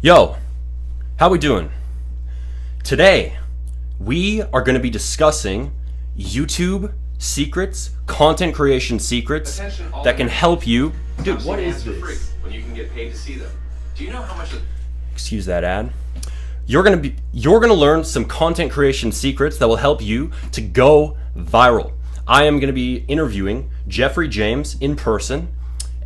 Yo, how we doing? Today, we are going to be discussing YouTube secrets, content creation secrets that can help you. Dude, what is this? When you can get paid to see them. Do you know how much? Excuse that ad. You're going to learn some content creation secrets that will help you to go viral. I am going to be interviewing Jeffrey James in person,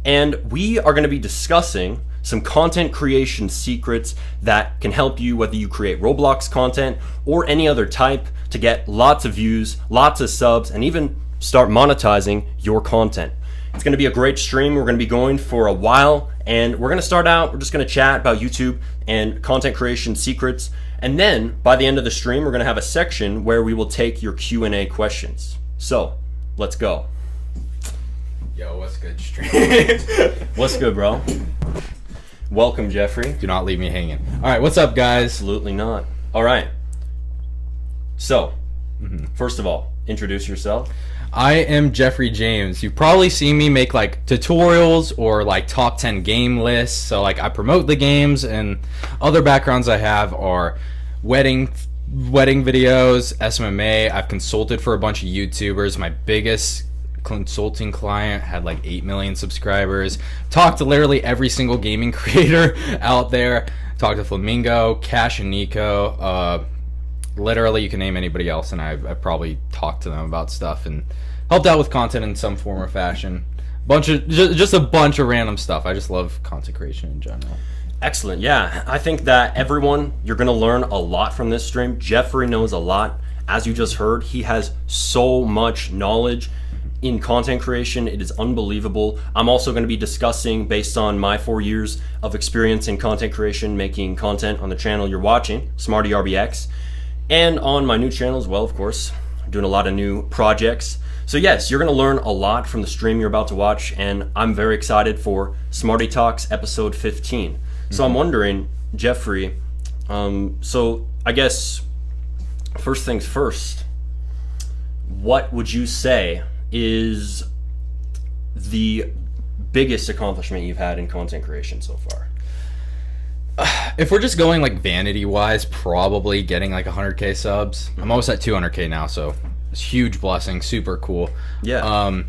and we are going to be discussing some content creation secrets that can help you, whether you create ROBLOX content or any other type, to get lots of views, lots of subs, and even start monetizing your content. It's going to be a great stream. We're going to be going for a while, and we're going to start out, we're just going to chat about YouTube and content creation secrets, and then by the end of the stream, we're going to have a section where we will take your Q&A questions. So, let's go. Yo, what's good, stream? What's good, bro? Welcome, Jeffrey. Do not leave me hanging. All right, what's up, guys? Absolutely not. All right. So, first of all, introduce yourself. I am Jeffrey James. You've probably seen me make like tutorials or like top 10 game lists. So like I promote the games, and other backgrounds I have are wedding videos, SMMA. I've consulted for a bunch of YouTubers. My biggest consulting client had like 8 million subscribers. Talked to literally every single gaming creator out there. Talked to Flamingo, Cash, and Nico. Literally, you can name anybody else, and I've probably talked to them about stuff and helped out with content in some form or fashion. Just a bunch of random stuff. I just love content creation in general. Excellent. Yeah, I think that everyone, you're going to learn a lot from this stream. Jeffrey knows a lot. As you just heard, he has so much knowledge in content creation. It is unbelievable. I'm also going to be discussing, based on my 4 years of experience in content creation, making content on the channel you're watching, SmartyRBX, and on my new channel as well, of course. I'm doing a lot of new projects. So yes, you're going to learn a lot from the stream you're about to watch, and I'm very excited for SmartyTalks episode 15. So I'm wondering, Jeffrey, so I guess first things first, what would you say is the biggest accomplishment you've had in content creation so far? If we're just going like vanity wise, probably getting like 100k subs. I'm almost at 200k now, so it's a huge blessing, super cool. Yeah.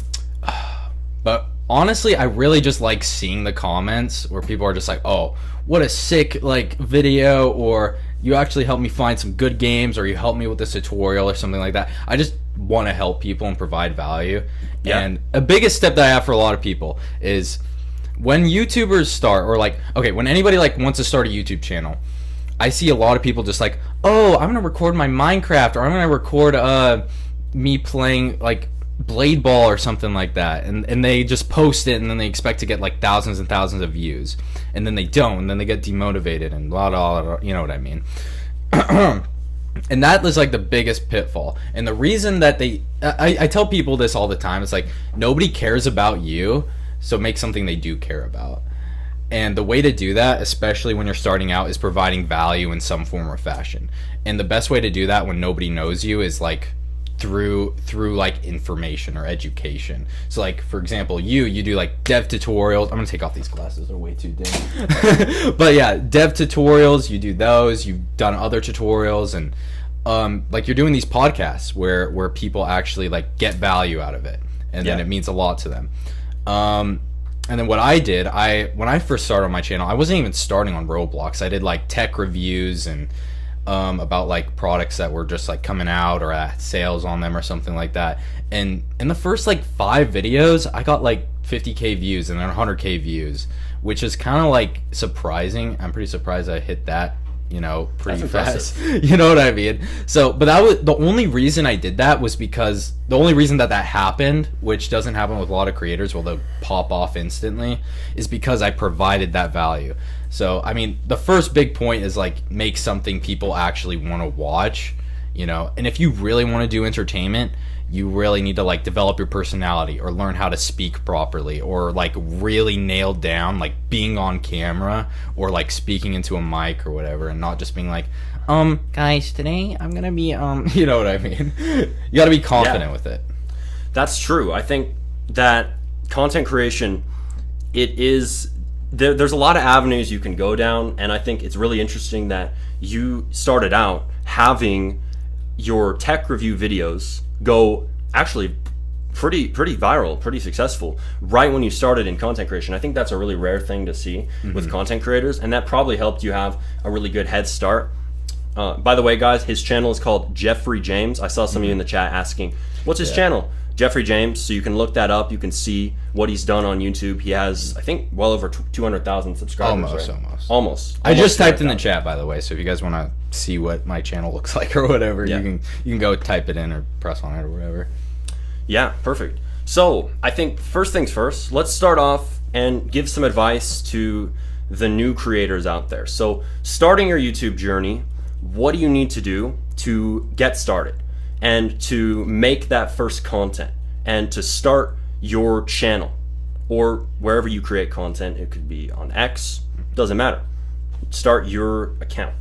But honestly, I really just like seeing the comments where people are just like, oh, what a sick like video, or you actually helped me find some good games, or you helped me with this tutorial or something like that. I just want to help people and provide value. Yeah. And a biggest step that I have for a lot of people is when YouTubers start, or like, okay, when anybody like wants to start a YouTube channel, I see a lot of people just like, oh, I'm gonna record my Minecraft, or I'm gonna record me playing like Blade Ball or something like that, and they just post it, and then they expect to get like thousands and thousands of views, and then they don't, and then they get demotivated and blah blah blah, you know what I mean. And that was like the biggest pitfall. And the reason that I tell people this all the time, it's like, nobody cares about you, so make something they do care about. And the way to do that, especially when you're starting out, is providing value in some form or fashion. And the best way to do that when nobody knows you is like through like information or education. So like, for example, you do like dev tutorials. I'm gonna take off these glasses, they're way too dim. But yeah, dev tutorials, you do those. You've done other tutorials, and like you're doing these podcasts where people actually like get value out of it, and then it means a lot to them. And then what I did, when I first started on my channel, I wasn't even starting on ROBLOX. I did like tech reviews and about like products that were just like coming out, or at sales on them or something like that. And in the first like 5 videos, I got like 50k views and then 100k views, which is kind of like surprising. I'm pretty surprised I hit that, you know, pretty fast. You know what I mean? So, but that was the only reason I did that, was because the only reason that happened, which doesn't happen with a lot of creators, well, they'll pop off instantly, is because I provided that value. So, I mean, the first big point is like, make something people actually want to watch, you know. And if you really want to do entertainment, you really need to like develop your personality, or learn how to speak properly, or like really nail down like being on camera, or like speaking into a mic or whatever, and not just being like, guys, today I'm gonna be you know what I mean. You got to be confident with it. That's true. I think that content creation, it is there's a lot of avenues you can go down, and I think it's really interesting that you started out having your tech review videos go actually pretty viral, pretty successful right when you started in content creation. I think that's a really rare thing to see with content creators, and that probably helped you have a really good head start. By the way, guys, his channel is called Jeffrey James. I saw some of you in the chat asking, what's his channel? Jeffrey James. So you can look that up. You can see what he's done on YouTube. He has, I think, well over 200,000 subscribers. Almost. I just typed in the chat, by the way. So if you guys want to see what my channel looks like or whatever, you can go type it in or press on it or whatever. Yeah, perfect. So I think first things first, let's start off and give some advice to the new creators out there. So starting your YouTube journey, what do you need to do to get started and to make that first content and to start your channel or wherever you create content? It could be on X, doesn't matter. Start your account.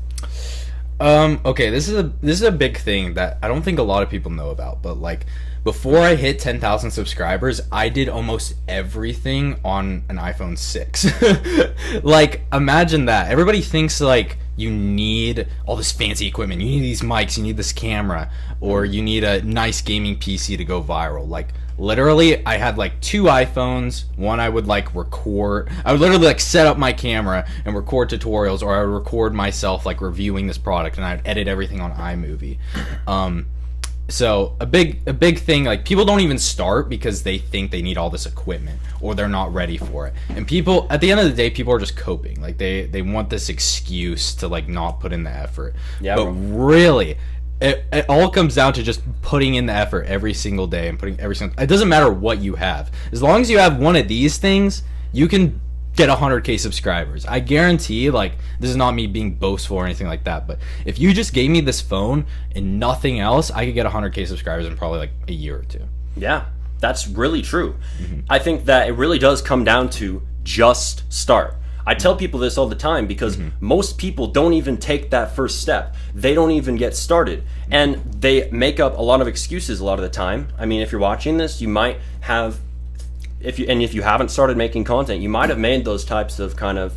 Okay, this is a big thing that I don't think a lot of people know about, but like before I hit 10,000 subscribers, I did almost everything on an iPhone 6. Like, imagine that. Everybody thinks like you need all this fancy equipment. You need these mics, you need this camera, or you need a nice gaming PC to go viral. Like, literally, I had like 2 iPhones. One I would like record. I would literally like set up my camera and record tutorials, or I would record myself like reviewing this product, and I'd edit everything on iMovie. So a big thing, like people don't even start because they think they need all this equipment or they're not ready for it. And people, at the end of the day, people are just coping. Like they want this excuse to like not put in the effort. Yeah, but really, it all comes down to just putting in the effort every single day and it doesn't matter what you have. As long as you have one of these things, you can get 100K subscribers. I guarantee, like, this is not me being boastful or anything like that, but if you just gave me this phone and nothing else, I could get 100K subscribers in probably like a year or 2. Yeah, that's really true. I think that it really does come down to just start. I tell people this all the time because most people don't even take that first step. They don't even get started. And they make up a lot of excuses a lot of the time. I mean, if you're watching this, you might have, if you haven't started making content, you might have made those types of kind of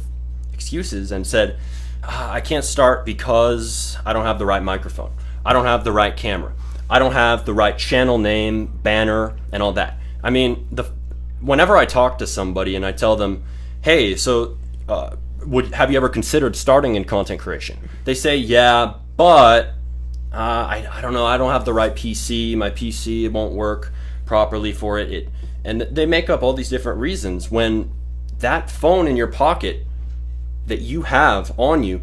excuses and said, I can't start because I don't have the right microphone. I don't have the right camera. I don't have the right channel name, banner, and all that. I mean, whenever I talk to somebody and I tell them, hey, so have you ever considered starting in content creation? They say, yeah, but I don't know. I don't have the right PC. My PC won't work properly for it. And they make up all these different reasons when that phone in your pocket that you have on you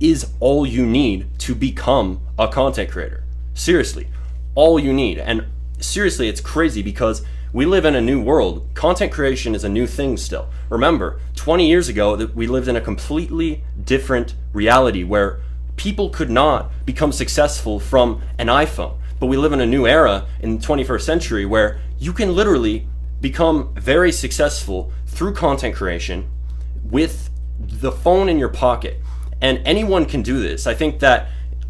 is all you need to become a content creator. Seriously, all you need. And seriously, it's crazy because we live in a new world. Content creation is a new thing still. Remember, 20 years ago, we lived in a completely different reality where people could not become successful from an iPhone. But we live in a new era in the 21st century where you can literally become very successful through content creation with the phone in your pocket. And anyone can do this. I think that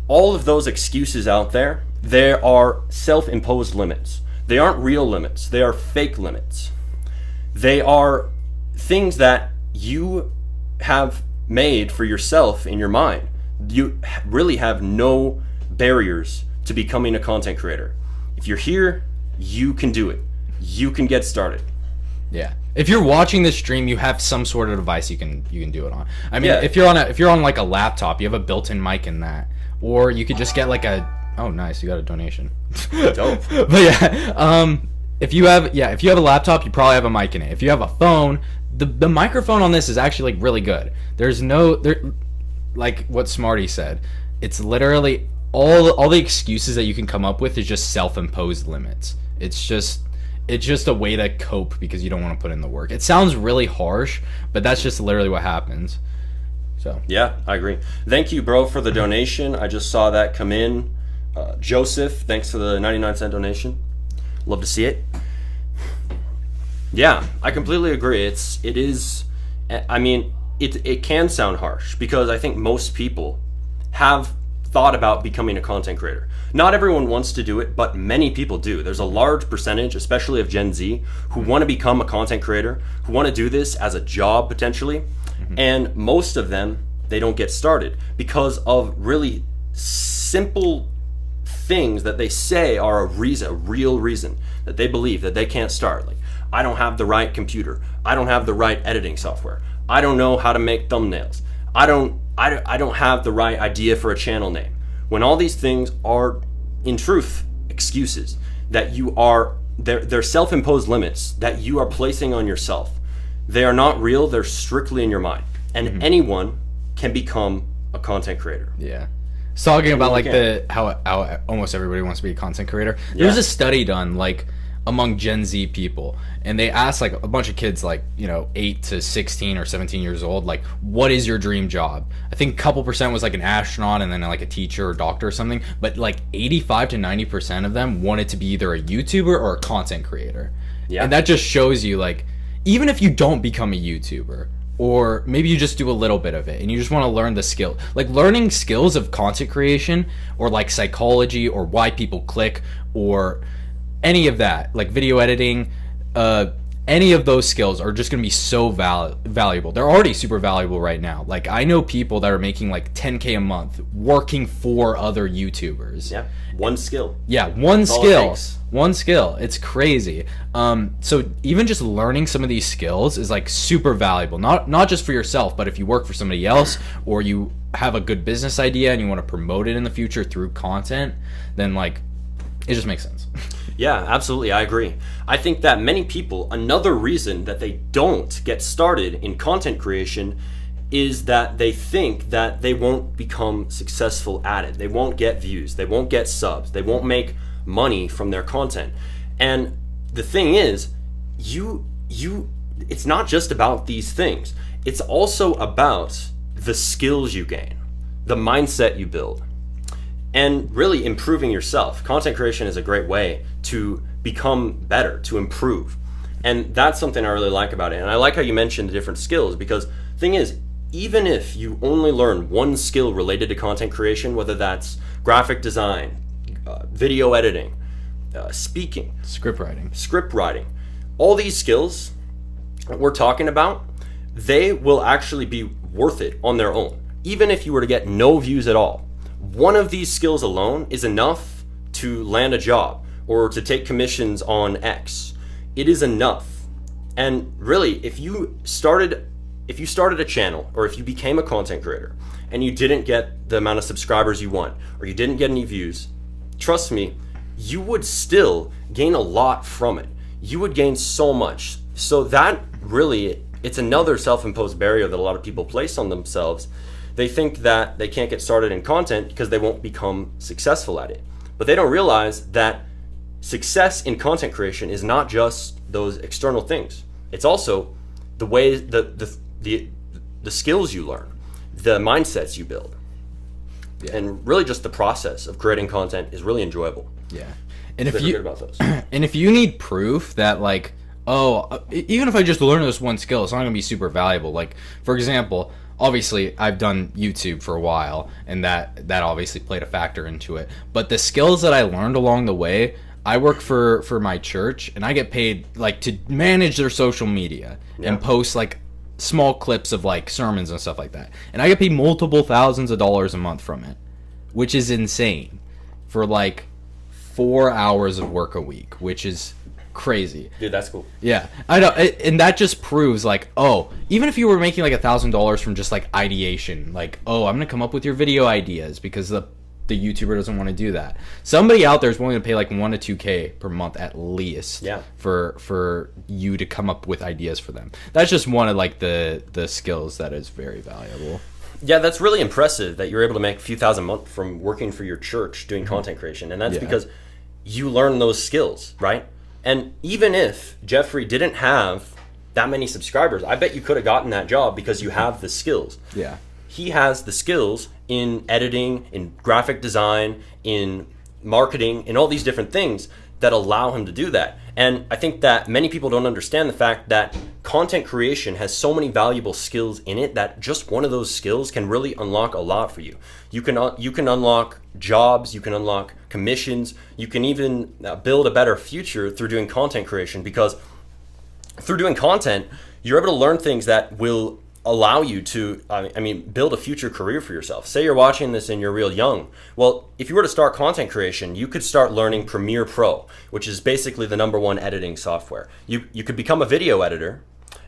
all of those excuses out there, there are self-imposed limits. They aren't real limits. They are fake limits. They are things that you have made for yourself in your mind. You really have no barriers to becoming a content creator. If you're here, you can do it. You can get started. Yeah. If you're watching this stream, you have some sort of device you can do it on. I mean, if you're on like a laptop, you have a built-in mic in that, or you could just get like a. Oh, nice! You got a donation. Dope. But yeah, if you have a laptop, you probably have a mic in it. If you have a phone, the microphone on this is actually like really good. There's like what Smarty said. It's literally all the excuses that you can come up with is just self-imposed limits. It's just a way to cope because you don't want to put in the work. It sounds really harsh, but that's just literally what happens. So yeah, I agree. Thank you, bro, for the donation. I just saw that come in. Joseph, thanks for the 99-cent donation. Love to see it. Yeah, I completely agree. It can sound harsh because I think most people have thought about becoming a content creator. Not everyone wants to do it, but many people do. There's a large percentage, especially of Gen Z, who want to become a content creator, who want to do this as a job potentially. And most of them, they don't get started because of really simple things that they say are a real reason that they believe that they can't start. Like, I don't have the right computer. I don't have the right editing software. I don't know how to make thumbnails. I don't have the right idea for a channel name. When all these things are, in truth, excuses that they're self-imposed limits that you are placing on yourself. They are not real. They're strictly in your mind. And anyone can become a content creator. Yeah. It's talking about like how almost everybody wants to be a content creator. There was a study done like among Gen Z people, and they asked like a bunch of kids like, 8 to 16 or 17 years old, like, what is your dream job? I think a couple percent was like an astronaut and then like a teacher or doctor or something, but like 85 to 90% of them wanted to be either a YouTuber or a content creator. Yeah. And that just shows you like, even if you don't become a YouTuber, or maybe you just do a little bit of it and you just want to learn the skill, like learning skills of content creation or like psychology or why people click or any of that, like video editing, any of those skills are just going to be so valuable. They're already super valuable right now. Like, I know people that are making like 10K a month working for other YouTubers. Yeah, one skill. Yeah, one skill. It's crazy. So even just learning some of these skills is like super valuable. Not just for yourself, but if you work for somebody else or you have a good business idea and you want to promote it in the future through content, then like it just makes sense. Yeah, absolutely. I agree. I think that many people, another reason that they don't get started in content creation is that they think that they won't become successful at it. They won't get views. They won't get subs. They won't make money from their content. And the thing is, it's not just about these things. It's also about the skills you gain, the mindset you build, and really improving yourself. Content creation is a great way to become better, to improve. And that's something I really like about it. And I like how you mentioned the different skills, because the thing is, even if you only learn one skill related to content creation, whether that's graphic design, video editing, speaking, script writing, all these skills that we're talking about, they will actually be worth it on their own. Even if you were to get no views at all, one of these skills alone is enough to land a job or to take commissions on X. It is enough. And really, if you started a channel, or if you became a content creator and you didn't get the amount of subscribers you want, or you didn't get any views, trust me, you would still gain a lot from it. You would gain so much. So that really, it's another self-imposed barrier that a lot of people place on themselves. They think that they can't get started in content because they won't become successful at it. But they don't realize that success in content creation is not just those external things. It's also the ways, the skills you learn, the mindsets you build. Yeah. And really just the process of creating content is really enjoyable. Yeah. And if you need proof that like, even if I just learn this one skill, it's not going to be super valuable. Like, for example, obviously I've done YouTube for a while, and that obviously played a factor into it. But the skills that I learned along the way, I work for my church, and I get paid like to manage their social media and post like small clips of like sermons and stuff like that. And I get paid multiple thousands of dollars a month from it, which is insane for like 4 hours of work a week, which is crazy. Dude, that's cool. Yeah, I know. And that just proves like, even if you were making like $1,000 from just like ideation, like, I'm gonna come up with your video ideas because the YouTuber doesn't want to do that. Somebody out there is willing to pay like $1 to $2K per month at least. Yeah. For you to come up with ideas for them. That's just one of like the skills that is very valuable. Yeah, that's really impressive that you're able to make a few thousand a month from working for your church doing content creation, and that's because you learn those skills, right? And even if Jeffrey didn't have that many subscribers, I bet you could have gotten that job because you have the skills. Yeah. He has the skills in editing, in graphic design, in marketing, in all these different things that allow him to do that. And I think that many people don't understand the fact that content creation has so many valuable skills in it that just one of those skills can really unlock a lot for you. You can unlock jobs, you can unlock commissions, you can even build a better future through doing content creation, because through doing content, you're able to learn things that will allow you to, build a future career for yourself. Say you're watching this and you're real young. Well, if you were to start content creation, you could start learning Premiere Pro, which is basically the #1 editing software. You could become a video editor,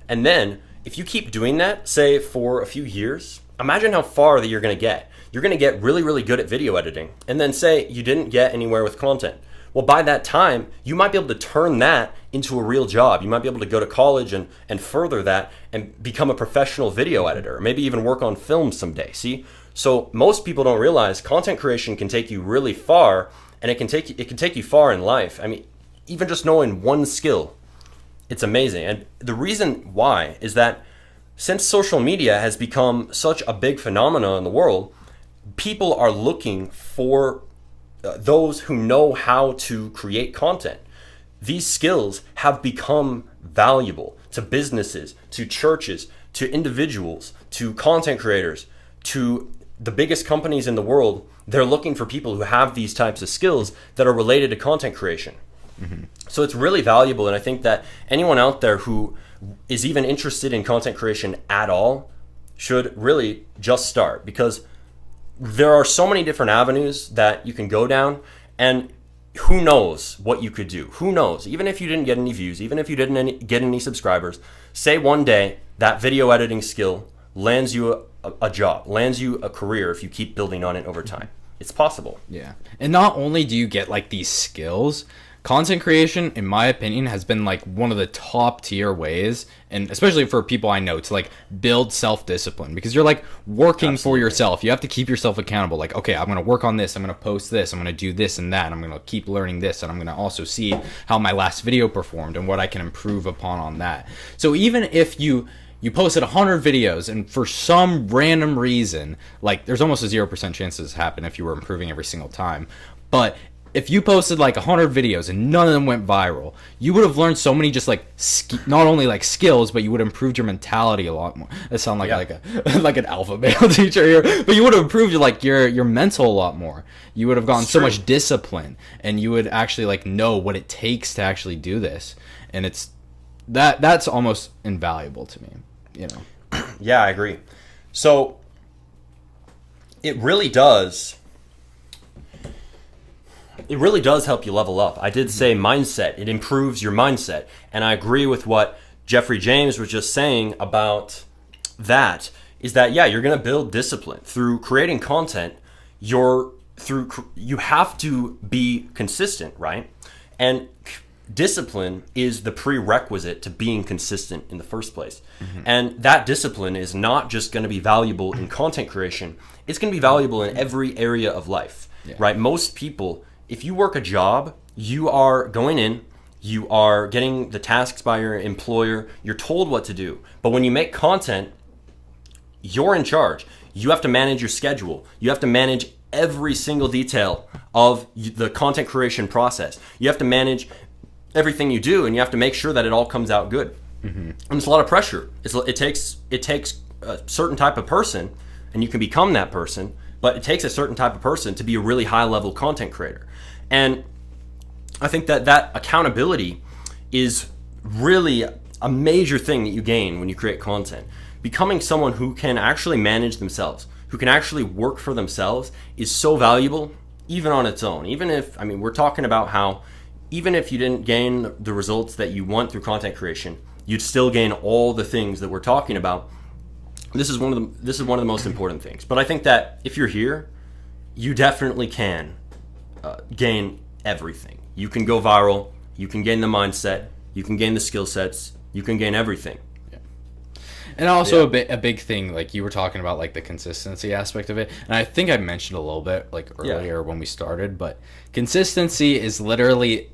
and then if you keep doing that, say for a few years, imagine how far that you're going to get. You're going to get really, really good at video editing, and then say you didn't get anywhere with content. Well, by that time, you might be able to turn that into a real job. You might be able to go to college and further that and become a professional video editor, or maybe even work on film someday. See? So most people don't realize content creation can take you really far, and it can take you far in life. I mean, even just knowing one skill, it's amazing. And the reason why is that since social media has become such a big phenomenon in the world, people are looking for those who know how to create content. These skills have become valuable to businesses, to churches, to individuals, to content creators, to the biggest companies in the world. They're looking for people who have these types of skills that are related to content creation. Mm-hmm. So it's really valuable, and I think that anyone out there who is even interested in content creation at all should really just start, because there are so many different avenues that you can go down, and who knows what you could do? Who knows? Even if you didn't get any views, even if you didn't get any subscribers, say one day that video editing skill lands you a job, lands you a career if you keep building on it over time. It's possible. Yeah. And not only do you get like these skills, content creation, in my opinion, has been like one of the top tier ways, and especially for people I know, to like build self-discipline, because you're like working for yourself. You have to keep yourself accountable. Like, okay, I'm going to work on this. I'm going to post this. I'm going to do this and that. And I'm going to keep learning this. And I'm going to also see how my last video performed and what I can improve upon on that. So even if you posted 100 videos and for some random reason, like there's almost a 0% chance this happen if you were improving every single time. But if you posted like 100 videos and none of them went viral, you would have learned so many just like not only like skills, but you would have improved your mentality a lot more. It sounds like like an alpha male teacher here, but you would have improved like your mental a lot more. You would have gotten so much discipline, and you would actually like know what it takes to actually do this, and that's almost invaluable to me, you know. Yeah, I agree. So it really does help you level up. I did say mindset. It improves your mindset. And I agree with what Jeffrey James was just saying about that, is that, yeah, you're going to build discipline. Through creating content, you have to be consistent, right? And discipline is the prerequisite to being consistent in the first place. Mm-hmm. And that discipline is not just going to be valuable in content creation. It's going to be valuable in every area of life, right? Most people, if you work a job, you are going in, you are getting the tasks by your employer, you're told what to do. But when you make content, you're in charge. You have to manage your schedule. You have to manage every single detail of the content creation process. You have to manage everything you do, and you have to make sure that it all comes out good. Mm-hmm. And it's a lot of pressure. It takes a certain type of person, and you can become that person, but it takes a certain type of person to be a really high-level content creator. And I think that accountability is really a major thing that you gain when you create content. Becoming someone who can actually manage themselves, who can actually work for themselves, is so valuable, even on its own. Even if, we're talking about how even if you didn't gain the results that you want through content creation, you'd still gain all the things that we're talking about. This is one of the most important things. But I think that if you're here, you definitely can gain everything. You can go viral. You can gain the mindset. You can gain the skill sets. You can gain everything. Yeah. And also a big thing, like you were talking about, like the consistency aspect of it. And I think I mentioned a little bit like earlier when we started, but consistency is literally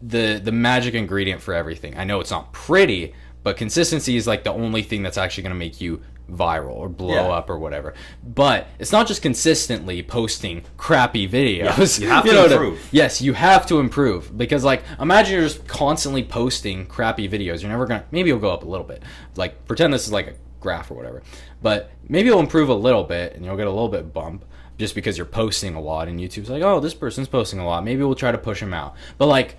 the magic ingredient for everything. I know it's not pretty, but consistency is like the only thing that's actually going to make you viral or blow Yeah. up or whatever. But it's not just consistently posting crappy videos. Yeah, you have to know what improve. Yes, you have to improve, because like imagine you're just constantly posting crappy videos. You're never gonna. Maybe you'll go up a little bit. Like pretend this is like a graph or whatever. But maybe you'll improve a little bit and you'll get a little bit bump just because you're posting a lot. And YouTube's like, oh, this person's posting a lot. Maybe we'll try to push them out. But like,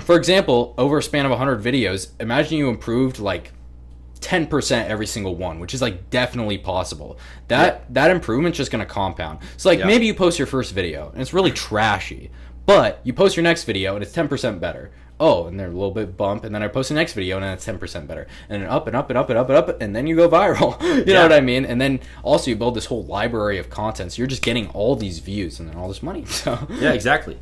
for example, over a span of 100 videos, imagine you improved like 10% every single one, which is like definitely possible. That improvement's just gonna compound. So like maybe you post your first video and it's really trashy, but you post your next video and it's 10% better. Oh, and they're a little bit bump, and then I post the next video and then it's 10% better, and then up and up and up and up and up, and then you go viral. You know what I mean? And then also you build this whole library of content, so you're just getting all these views and then all this money. So Yeah, exactly.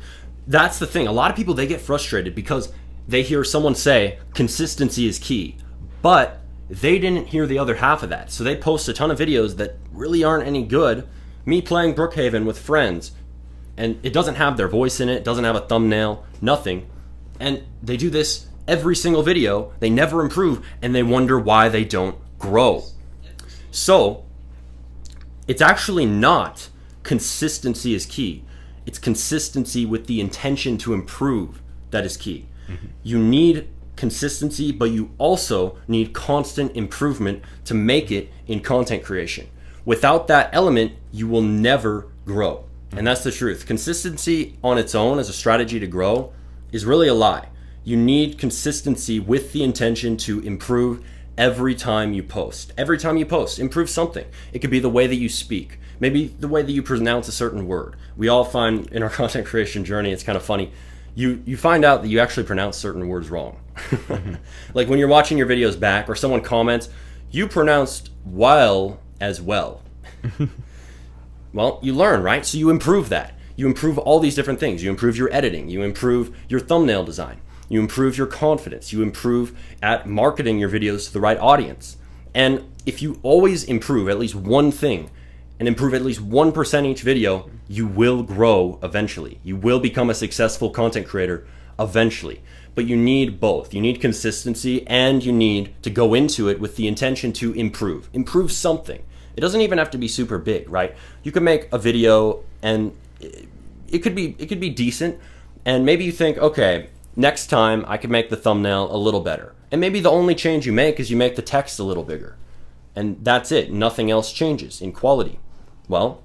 That's the thing. A lot of people, they get frustrated because they hear someone say consistency is key, but they didn't hear the other half of that. So they post a ton of videos that really aren't any good. Me playing Brookhaven with friends, and it doesn't have their voice in it, doesn't have a thumbnail, nothing. And they do this every single video. They never improve, and they wonder why they don't grow. So it's actually not consistency is key. It's consistency with the intention to improve that is key. You need consistency, but you also need constant improvement to make it in content creation. Without that element, you will never grow. And that's the truth. Consistency on its own as a strategy to grow is really a lie. You need consistency with the intention to improve every time you post. Every time you post, improve something. It could be the way that you speak, maybe the way that you pronounce a certain word. We all find in our content creation journey, it's kind of funny, you find out that you actually pronounce certain words wrong. Like when you're watching your videos back or someone comments, you pronounced while as well. Well, you learn, right? So you improve that. You improve all these different things. You improve your editing. You improve your thumbnail design. You improve your confidence. You improve at marketing your videos to the right audience. And if you always improve at least one thing and improve at least 1% each video, you will grow eventually. You will become a successful content creator eventually. But you need both. You need consistency, and you need to go into it with the intention to improve. Improve something. It doesn't even have to be super big, right? You can make a video and it could be decent, and maybe you think, okay, next time I could make the thumbnail a little better. And maybe the only change you make is you make the text a little bigger. And that's it. Nothing else changes in quality. Well,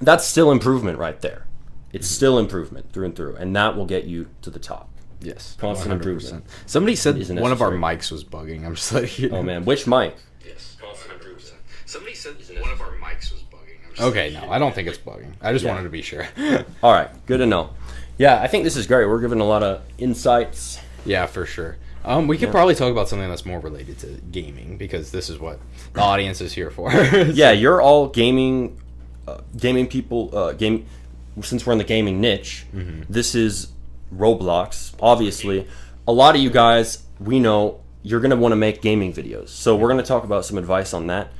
that's still improvement right there. It's still improvement through and through, and that will get you to the top. yes, Constant 100%. improvement. Somebody said Isn't one of our necessary. mics was bugging. I'm just like, Oh man, which mic? Yes, constant improvement. Somebody said one of our mics was bugging. I'm just okay, no, I don't think it's bugging. I just wanted to be sure. All right, good to know. Yeah, I think this is great. We're giving a lot of insights. Yeah, for sure. We could probably talk about something that's more related to gaming, because this is what the audience is here for. Yeah, you're all gaming people. Since we're in the gaming niche, this is ROBLOX. Obviously, a lot of you guys, we know you're gonna want to make gaming videos. So we're gonna talk about some advice on that.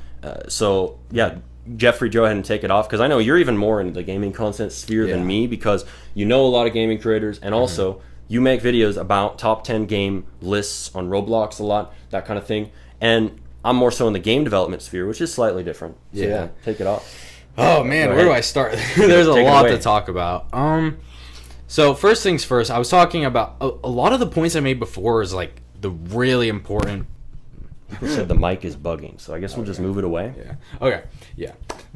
So yeah, Jeffrey, go ahead and take it off, because I know you're even more into the gaming content sphere than me, because you know a lot of gaming creators, and also you make videos about top 10 game lists on Roblox a lot, that kind of thing. And I'm more so in the game development sphere, which is slightly different. So Yeah. take it off. Oh man, Go where do ahead. I start? There's a Take it lot away. to talk about. So first things first, I was talking about a lot of the points I made before is like the really important. People said the mic is bugging, so I guess we'll just move it away. Yeah. Okay. Yeah.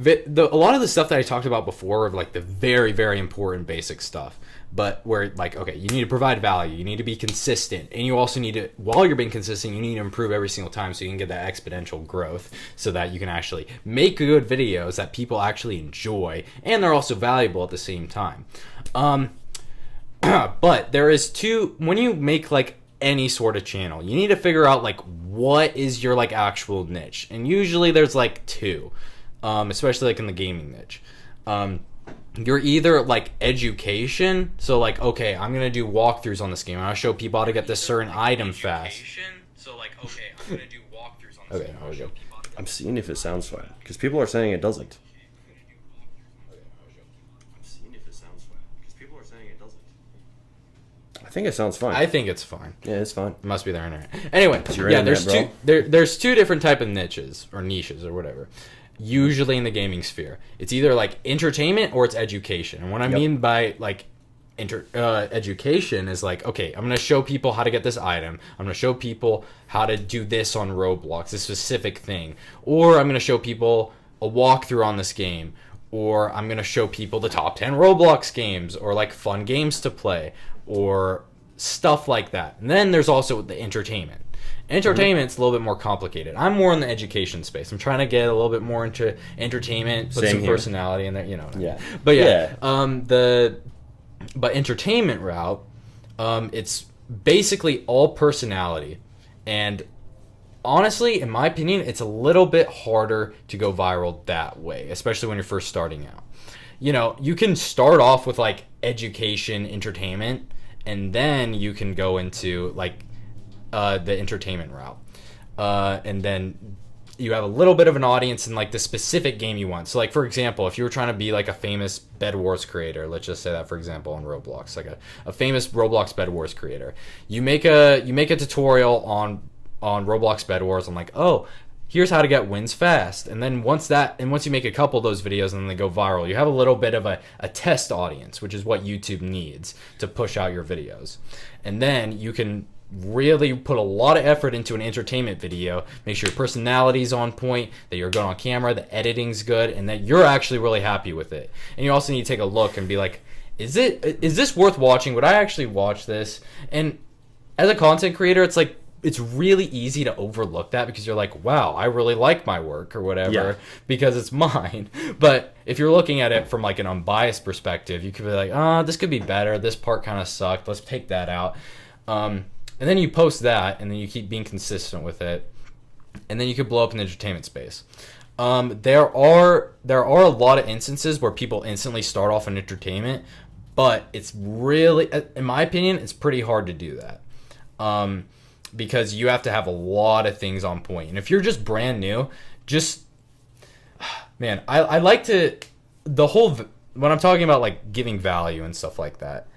A lot of the stuff that I talked about before of like the very, very important basic stuff, but where like, okay, you need to provide value, you need to be consistent, and you also need to, while you're being consistent, you need to improve every single time so you can get that exponential growth, so that you can actually make good videos that people actually enjoy, and they're also valuable at the same time. But there is when you make like any sort of channel, you need to figure out like what is your like actual niche, and usually there's like two, especially like in the gaming niche. You're either like education, so like, okay, I'm gonna do walkthroughs on this game, and I'll show people how to get this certain item fast. So like, okay, I'm gonna do walkthroughs on this Okay, game. there we go. I'm seeing if it sounds fine, because people are saying it doesn't. I'm seeing if it sounds fine, because people are saying it doesn't. I think it sounds fine. I think it's fine. Yeah, it's fine. It must be their internet. Anyway, your yeah, internet, there's two different type of niches or whatever. Usually in the gaming sphere, it's either like entertainment or it's education. And what I mean by like education is like, okay, I'm gonna show people how to get this item. I'm gonna show people how to do this on Roblox, this specific thing, or I'm gonna show people a walkthrough on this game, or I'm gonna show people the top 10 Roblox games, or like fun games to play, or stuff like that. And then there's also the entertainment. Entertainment's a little bit more complicated. I'm more in the education space. I'm trying to get a little bit more into entertainment, put some personality in there, you know. Yeah. But but entertainment route, it's basically all personality. And honestly, in my opinion, it's a little bit harder to go viral that way, especially when you're first starting out. You know, you can start off with like education, entertainment, and then you can go into like the entertainment route. And then you have a little bit of an audience in like the specific game you want. So like, for example, if you were trying to be like a famous Bed Wars creator, let's just say that, for example, on Roblox, like a famous Roblox Bed Wars creator, you make a tutorial on Roblox Bed Wars. I'm like, oh, here's how to get wins fast. And then once you make a couple of those videos and then they go viral, you have a little bit of a test audience, which is what YouTube needs to push out your videos. And then you can really put a lot of effort into an entertainment video, make sure your personality's on point, that you're good on camera, the editing's good, and that you're actually really happy with it. And you also need to take a look and be like, is this worth watching? Would I actually watch this? And as a content creator, it's like, it's really easy to overlook that because you're like, wow, I really like my work or whatever because it's mine. But if you're looking at it from like an unbiased perspective, you could be like, oh, this could be better. This part kind of sucked. Let's take that out. And then you post that, and then you keep being consistent with it, and then you could blow up in the entertainment space. There are a lot of instances where people instantly start off in entertainment, but it's really, in my opinion, it's pretty hard to do that, because you have to have a lot of things on point. And if you're just brand new, man, I like to when I'm talking about like giving value and stuff like that.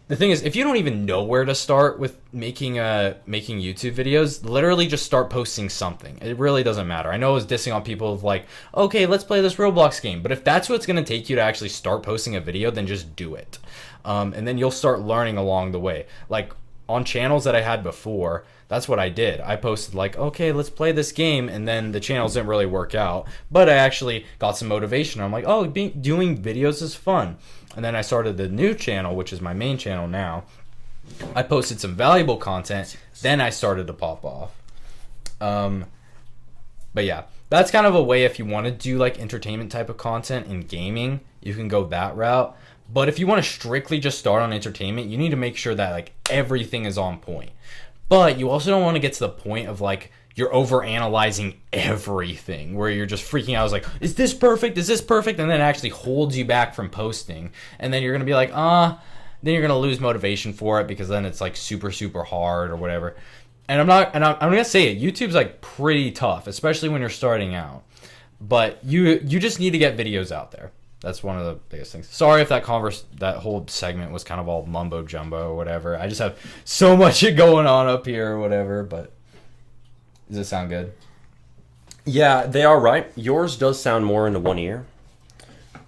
The thing is, if you don't even know where to start with making YouTube videos, literally just start posting something. It really doesn't matter. I know I was dissing on people of like, okay, let's play this Roblox game. But if that's what's going to take you to actually start posting a video, then just do it. And then you'll start learning along the way. Like on channels that I had before, that's what I did. I posted like, okay, let's play this game. And then the channels didn't really work out. But I actually got some motivation. I'm like, oh, doing videos is fun. And then I started the new channel, which is my main channel now. I posted some valuable content. Then I started to pop off. But yeah, that's kind of a way if you want to do like entertainment type of content in gaming, you can go that route. But if you want to strictly just start on entertainment, you need to make sure that like everything is on point. But you also don't want to get to the point of like you're over analyzing everything where you're just freaking out. I was like, is this perfect? Is this perfect? And then it actually holds you back from posting. And then you're going to be like, then you're going to lose motivation for it because then it's like super, super hard or whatever. And I'm going to say it. YouTube's like pretty tough, especially when you're starting out. But you just need to get videos out there. That's one of the biggest things. Sorry if that whole segment was kind of all mumbo jumbo or whatever. I just have so much going on up here or whatever, but does it sound good? Yeah, they are right. Yours does sound more into one ear.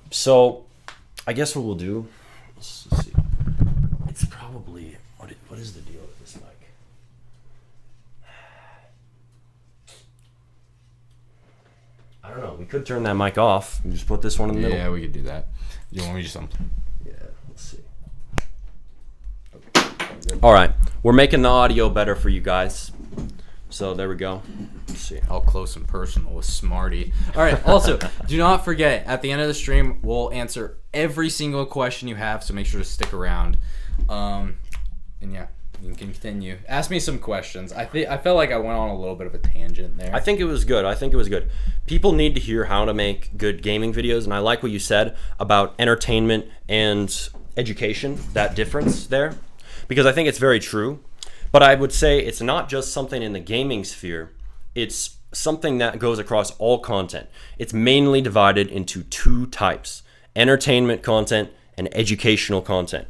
So, I guess what we'll do, let's see. It's probably, what is the deal with this mic? I don't know. We could turn that mic off and just put this one in the middle. Yeah, we could do that. You want me to do something? Yeah, let's see. Okay. All right. We're making the audio better for you guys. So there we go. Let's see. All close and personal with Smarty. All right. Also, do not forget, at the end of the stream, we'll answer every single question you have. So make sure to stick around. And yeah, you can continue. Ask me some questions. I felt like I went on a little bit of a tangent there. I think it was good. People need to hear how to make good gaming videos. And I like what you said about entertainment and education, that difference there, because I think it's very true. But I would say it's not just something in the gaming sphere. It's something that goes across all content. It's mainly divided into two types: entertainment content and educational content.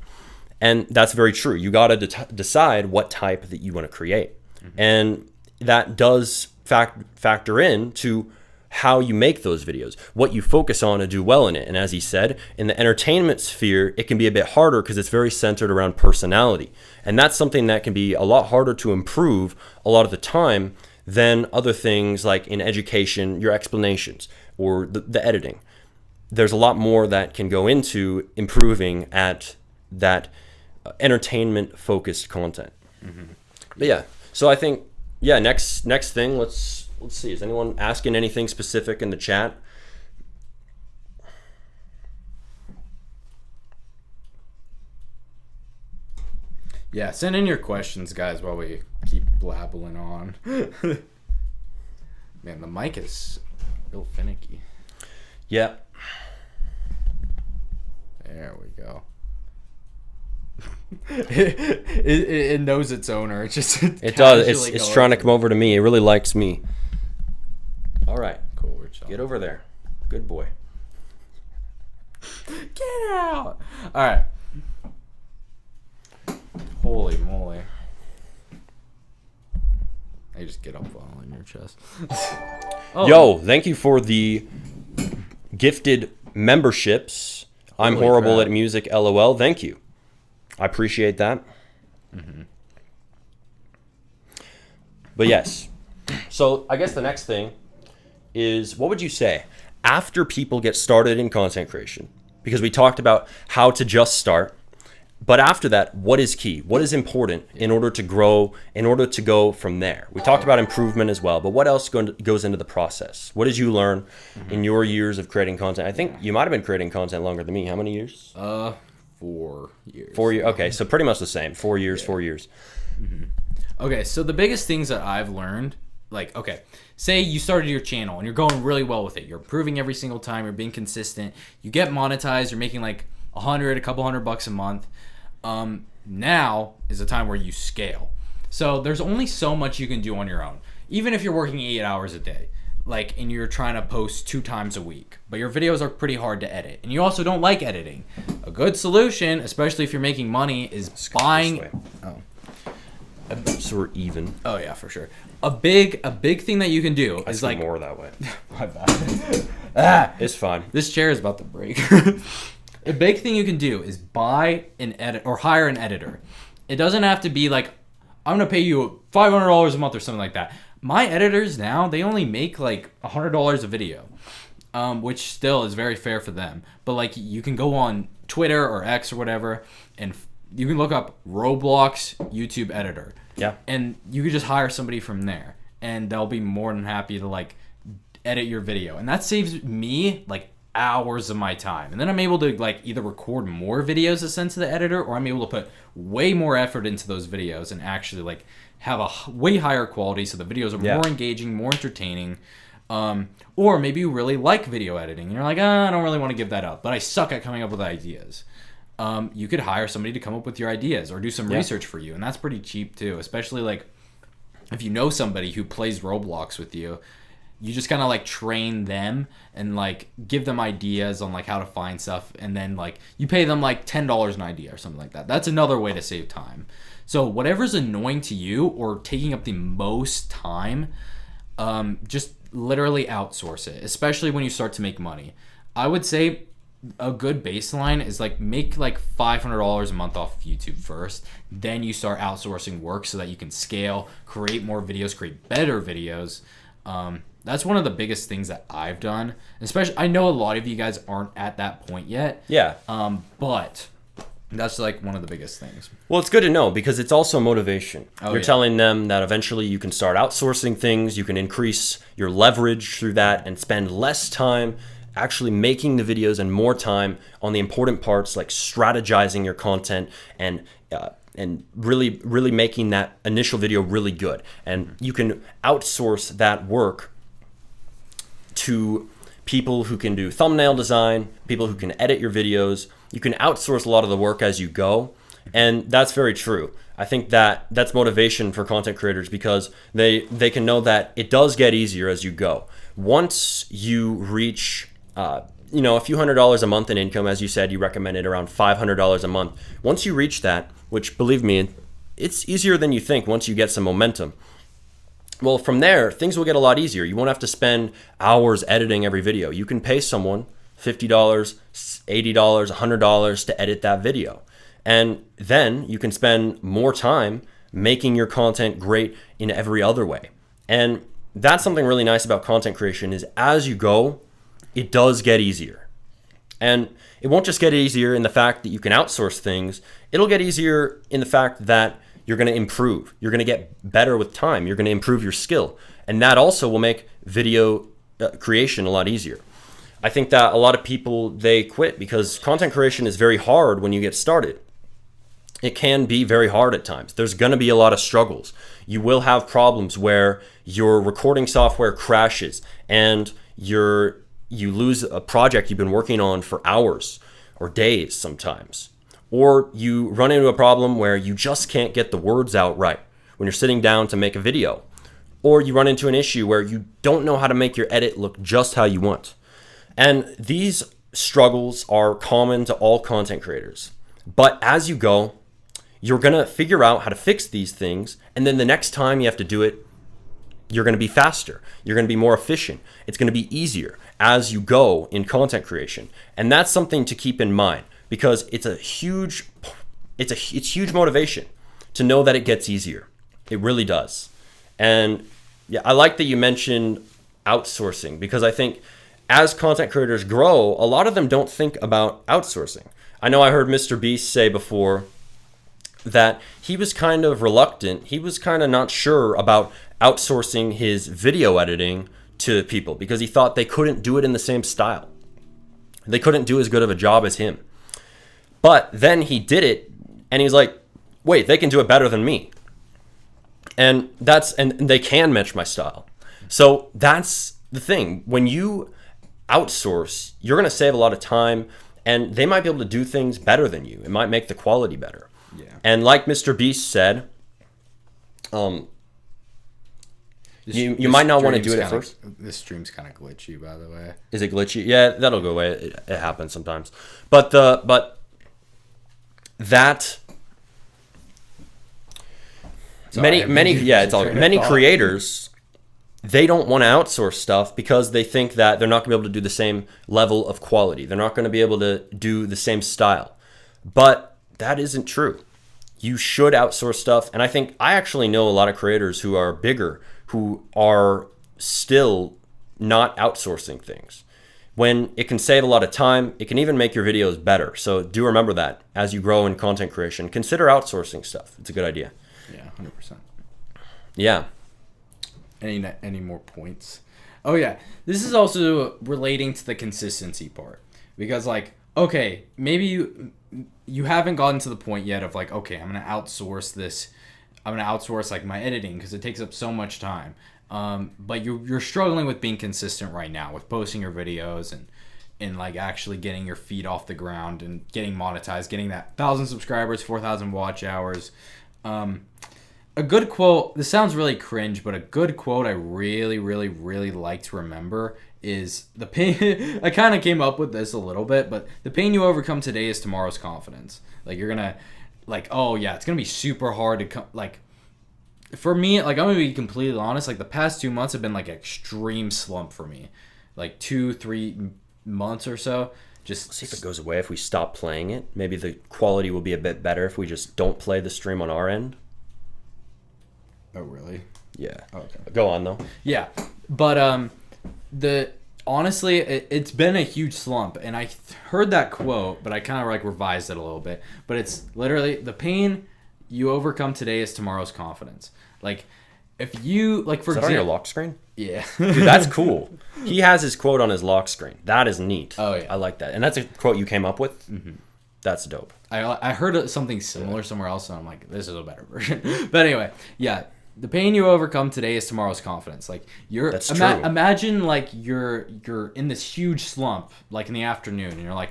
And that's very true. You got to decide what type that you want to create. And that does factor in to how you make those videos, what you focus on to do well in it. And as he said, in the entertainment sphere, it can be a bit harder because it's very centered around personality. And that's something that can be a lot harder to improve a lot of the time than other things like in education, your explanations or the editing. There's a lot more that can go into improving at that entertainment focused content. But yeah, so I think, yeah, next thing, let's see. Is anyone asking anything specific in the chat? Yeah, send in your questions, guys, while we keep blabbling on. Man, the mic is real finicky. Yeah. There we go. It knows its owner. It just it does. It's trying to come over to me. It really likes me. All right. Cool. We're chilling. Get over there. Good boy. Get out. All right. Holy moly. I just get up all in your chest. Oh. Yo, thank you for the gifted memberships. I'm Holy horrible crap. at music, LOL. Thank you. I appreciate that. But yes. So I guess the next thing is, what would you say after people get started in content creation? Because we talked about how to just start. But after that, what is key? What is important in order to grow, in order to go from there? We talked about improvement as well, but what else goes into the process? What did you learn in your years of creating content? I think you might have been creating content longer than me. How many years? 4 years. 4 years. Okay, so pretty much the same. 4 years, 4 years. Okay, so the biggest things that I've learned, like, okay, say you started your channel and you're going really well with it. You're improving every single time. You're being consistent. You get monetized. You're making like a couple $100 a month. Now is the time where you scale. So there's only so much you can do on your own. Even if you're working 8 hours a day, like, and you're trying to post 2 times a week, but your videos are pretty hard to edit, and you also don't like editing. A good solution, especially if you're making money, is buying. So we're even. Oh yeah, for sure. A big thing that you can do is like more that way. My bad. It's fine. This chair is about to break. A big thing you can do is buy an edit or hire an editor. It doesn't have to be like, I'm gonna pay you $500 a month or something like that. My editors now, they only make like $100 a video, which still is very fair for them. But like, you can go on Twitter or X or whatever, and you can look up ROBLOX YouTube editor. Yeah. And you could just hire somebody from there, and they'll be more than happy to like edit your video. And that saves me like hours of my time. And then I'm able to like either record more videos to send to the editor, or I'm able to put way more effort into those videos and actually like have a way higher quality, so the videos are more engaging, more entertaining. Or maybe you really like video editing and you're like, I don't really want to give that up, but I suck at coming up with ideas. You could hire somebody to come up with your ideas or do some research for you, and that's pretty cheap too, especially like if you know somebody who plays Roblox with you. You just kind of like train them and like give them ideas on like how to find stuff, and then like you pay them like $10 an idea or something like that. That's another way to save time. So whatever's annoying to you or taking up the most time, just literally outsource it, especially when you start to make money. I would say a good baseline is like make like $500 a month off of YouTube first, then you start outsourcing work so that you can scale, create more videos, create better videos. That's one of the biggest things that I've done. Especially, I know a lot of you guys aren't at that point yet. Yeah. But that's like one of the biggest things. Well, it's good to know because it's also motivation. Oh, You're telling them that eventually you can start outsourcing things, you can increase your leverage through that and spend less time actually making the videos and more time on the important parts like strategizing your content and really making that initial video really good. And you can outsource that work to people who can do thumbnail design, people who can edit your videos. You can outsource a lot of the work as you go. And that's very true. I think that that's motivation for content creators because they can know that it does get easier as you go. Once you reach a few $100s a month in income, as you said, you recommended around $500 a month. Once you reach that, which believe me, it's easier than you think once you get some momentum. Well, from there, things will get a lot easier. You won't have to spend hours editing every video. You can pay someone $50, $80, $100 to edit that video. And then you can spend more time making your content great in every other way. And that's something really nice about content creation is as you go, it does get easier. And it won't just get easier in the fact that you can outsource things. It'll get easier in the fact that you're going to improve. You're going to get better with time. You're going to improve your skill. And that also will make video creation a lot easier. I think that a lot of people, they quit because content creation is very hard when you get started. It can be very hard at times. There's going to be a lot of struggles. You will have problems where your recording software crashes and you lose a project you've been working on for hours or days sometimes. Or you run into a problem where you just can't get the words out right when you're sitting down to make a video. Or you run into an issue where you don't know how to make your edit look just how you want. And these struggles are common to all content creators. But as you go, you're going to figure out how to fix these things. And then the next time you have to do it, you're going to be faster. You're going to be more efficient. It's going to be easier as you go in content creation. And that's something to keep in mind because it's huge motivation to know that it gets easier. It really does. And yeah, I like that you mentioned outsourcing because I think as content creators grow, a lot of them don't think about outsourcing. I know I heard Mr. Beast say before that he was kind of reluctant. He was kind of not sure about outsourcing his video editing to people because he thought they couldn't do it in the same style. They couldn't do as good of a job as him. But then he did it and he's like, wait, they can do it better than me. And they can match my style. So that's the thing. When you outsource, you're going to save a lot of time and they might be able to do things better than you. It might make the quality better. Yeah. And like Mr. Beast said, you might not want to do it at first. This stream's kind of glitchy, by the way. Is it glitchy? Yeah, that'll go away. It happens sometimes. But that many creators, they don't want to outsource stuff because they think that they're not going to be able to do the same level of quality. They're not going to be able to do the same style. But that isn't true. You should outsource stuff. And I actually know a lot of creators who are bigger who are still not outsourcing things. When it can save a lot of time, it can even make your videos better. So do remember that as you grow in content creation. Consider outsourcing stuff. It's a good idea. Yeah, 100%. Yeah. Any more points? Oh yeah, this is also relating to the consistency part because okay, maybe you haven't gotten to the point yet of okay, I'm gonna outsource this. I'm gonna outsource my editing because it takes up so much time. But you're struggling with being consistent right now with posting your videos and actually getting your feet off the ground and getting monetized, getting that 1,000 subscribers, 4,000 watch hours. A good quote, this sounds really cringe, but a good quote I really, really, really like to remember is the pain. I kind of came up with this a little bit, but the pain you overcome today is tomorrow's confidence. You're going to, oh yeah, it's going to be super hard to come, for me, I'm going to be completely honest, the past 2 months have been extreme slump for me. 2-3 months or so. Just see if it goes away if we stop playing it. Maybe the quality will be a bit better if we just don't play the stream on our end. Oh, really? Yeah. Okay. Go on, though. Yeah. But honestly, it's been a huge slump. And I heard that quote, but I kind of revised it a little bit. But it's literally, the pain you overcome today is tomorrow's confidence. If you, for example... Is that on your lock screen? Yeah. Dude, that's cool. He has his quote on his lock screen. That is neat. Oh, yeah. I like that. And that's a quote you came up with? Mm-hmm. That's dope. I heard something similar somewhere else, and I'm this is a better version. But anyway, yeah, the pain you overcome today is tomorrow's confidence. Like That's true. Imagine like you're in this huge slump like in the afternoon, and you're like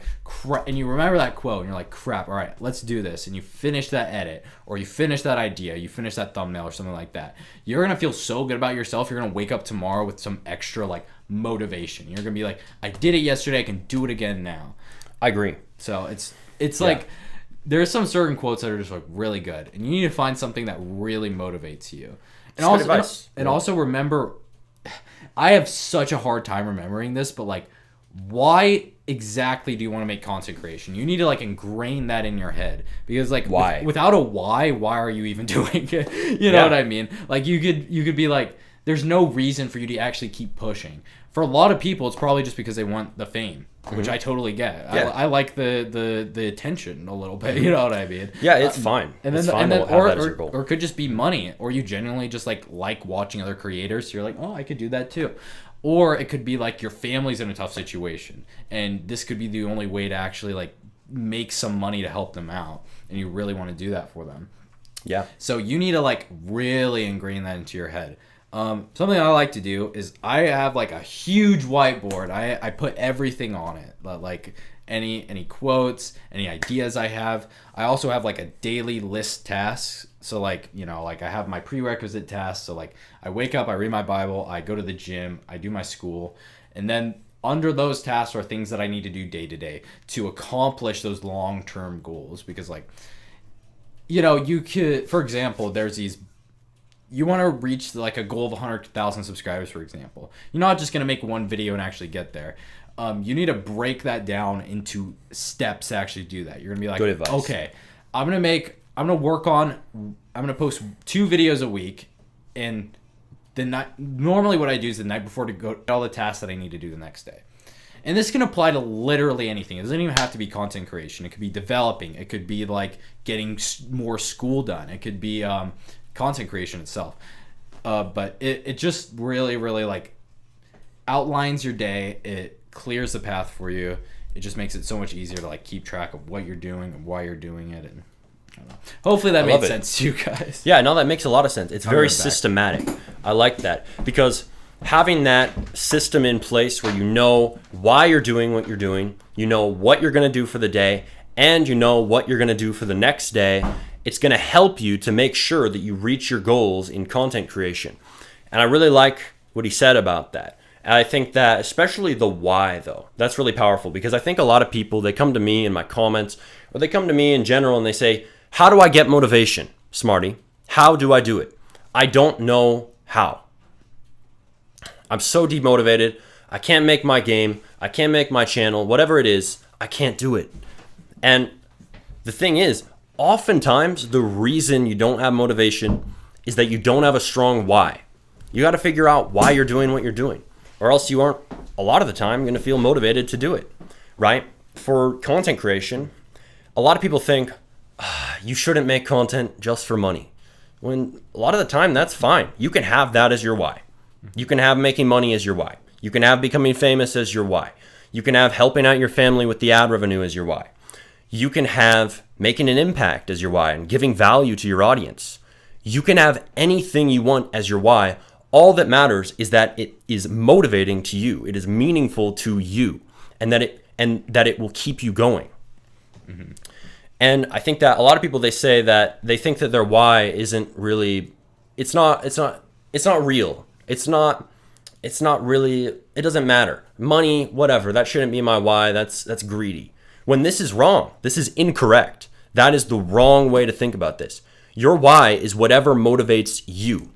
and you remember that quote, and you're like, crap, all right, let's do this, and you finish that edit, or you finish that idea, you finish that thumbnail or something like that. You're gonna feel so good about yourself. You're gonna wake up tomorrow with some extra like motivation. You're gonna be like, I did it yesterday, I can do it again now. I agree. So it's like, there's some certain quotes that are just like really good, and you need to find something that really motivates you. And also remember, I have such a hard time remembering this, but like, why exactly do you want to make content creation? You need to like ingrain that in your head, because like why? Without a why are you even doing it? You know what I mean? Like you could be like, there's no reason for you to actually keep pushing. For a lot of people, it's probably just because they want the fame, which I totally get. Yeah. I like the attention a little bit. You know what I mean? Yeah, it's fine. And it's then, fine and then or it could just be money, or you genuinely just like watching other creators. So you're like, oh, I could do that too. Or it could be like your family's in a tough situation, and this could be the only way to actually like make some money to help them out, and you really want to do that for them. Yeah. So you need to like really ingrain that into your head. Something I like to do is I have like a huge whiteboard. I put everything on it, like any quotes, any ideas I have. I also have like a daily list tasks. So like, you know, like I have my prerequisite tasks. So like I wake up, I read my Bible, I go to the gym, I do my school, and then under those tasks are things that I need to do day to day to accomplish those long-term goals. Because like, you know, you could, for example, there's these, you want to reach like a goal of 100,000 subscribers, for example. You're not just going to make one video and actually get there. You need to break that down into steps to actually do that. You're going to be like, good advice. Okay, I'm going to post 2 videos a week. And normally what I do is the night before to go all the tasks that I need to do the next day. And this can apply to literally anything. It doesn't even have to be content creation. It could be developing. It could be like getting more school done. It could be content creation itself, but it just really like outlines your day. It clears the path for you. It just makes it so much easier to like keep track of what you're doing and why you're doing it. And I don't know. Hopefully that made sense to you guys. Yeah, no, that makes a lot of sense. It's very systematic. I like that, because having that system in place where you know why you're doing what you're doing, you know what you're going to do for the day, and you know what you're going to do for the next day, it's going to help you to make sure that you reach your goals in content creation. And I really like what he said about that. And I think that especially the why, though, that's really powerful, because I think a lot of people, they come to me in my comments, or they come to me in general and they say, how do I get motivation, Smarty? How do I do it? I don't know how. I'm so demotivated. I can't make my game. I can't make my channel. Whatever it is, I can't do it. And the thing is, oftentimes the reason you don't have motivation is that you don't have a strong why. You got to figure out why you're doing what you're doing, or else you aren't, a lot of the time, going to feel motivated to do it, right? For content creation, a lot of people think, you shouldn't make content just for money. When a lot of the time, that's fine. You can have that as your why. You can have making money as your why. You can have becoming famous as your why. You can have helping out your family with the ad revenue as your why. You can have making an impact as your why and giving value to your audience. You can have anything you want as your why. All that matters is that it is motivating to you. It is meaningful to you, and that it will keep you going. Mm-hmm. And I think that a lot of people, they say that they think that their why isn't really, it's not real. It's not really, it doesn't matter. Money, whatever, that shouldn't be my why. That's greedy. When this is wrong, this is incorrect. That is the wrong way to think about this. Your why is whatever motivates you.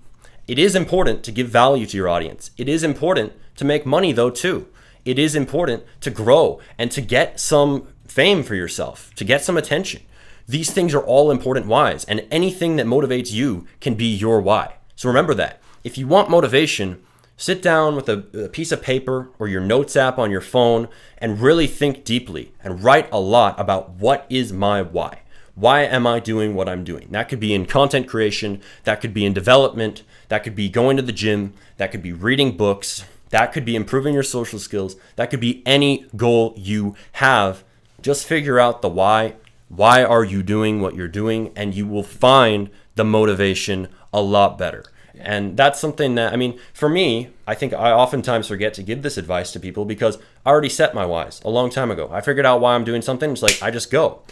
It is important to give value to your audience. It is important to make money, though, too. It is important to grow and to get some fame for yourself, to get some attention. These things are all important whys, and anything that motivates you can be your why. So remember that. If you want motivation, sit down with a piece of paper or your notes app on your phone and really think deeply and write a lot about what is my why. Why am I doing what I'm doing? That could be in content creation, that could be in development, that could be going to the gym, that could be reading books, that could be improving your social skills, that could be any goal you have. Just figure out the why. Why are you doing what you're doing? And you will find the motivation a lot better. And that's something that, I mean, for me, I think I oftentimes forget to give this advice to people because I already set my whys a long time ago. I figured out why I'm doing something. It's like, I just go.